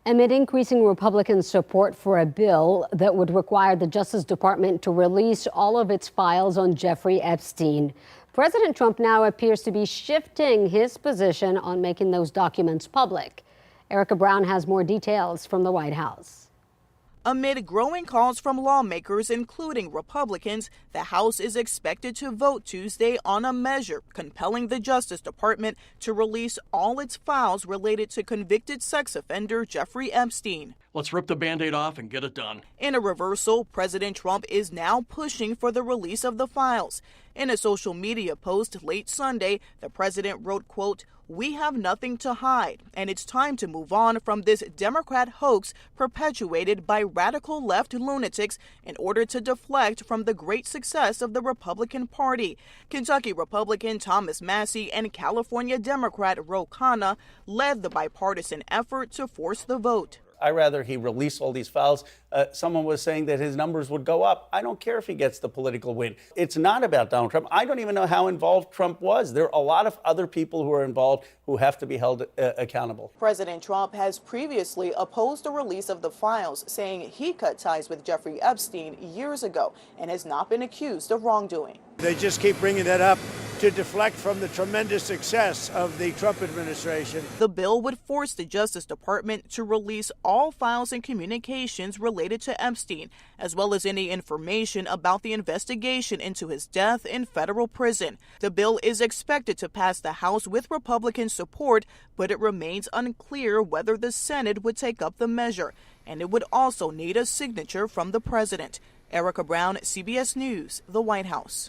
Amid increasing Republican support for a bill that would require the Justice Department to release all of its files on Jeffrey Epstein, President Trump now appears to be shifting his position on making those documents public. Erica Brown has more details from the White House. Amid growing calls from lawmakers, including Republicans, the House is expected to vote Tuesday on a measure compelling the Justice Department to release all its files related to convicted sex offender Jeffrey Epstein. Let's rip the Band-Aid off and get it done. In a reversal, President Trump is now pushing for the release of the files. In a social media post late Sunday, the president wrote, quote, "We have nothing to hide, and it's time to move on from this Democrat hoax perpetuated by radical left lunatics in order to deflect from the great success of the Republican Party." Kentucky Republican Thomas Massie and California Democrat Ro Khanna led the bipartisan effort to force the vote. I'd rather he release all these files. Someone was saying that his numbers would go up. I don't care if he gets the political win. It's not about Donald Trump. I don't even know how involved Trump was. There are a lot of other people who are involved who have to be held accountable. President Trump has previously opposed the release of the files, saying he cut ties with Jeffrey Epstein years ago and has not been accused of wrongdoing. They just keep bringing that up to deflect from the tremendous success of the Trump administration. The bill would force the Justice Department to release all files and communications related to Epstein, as well as any information about the investigation into his death in federal prison. The bill is expected to pass the House with Republican support, but it remains unclear whether the Senate would take up the measure, and it would also need a signature from the president. Erica Brown, CBS News, the White House.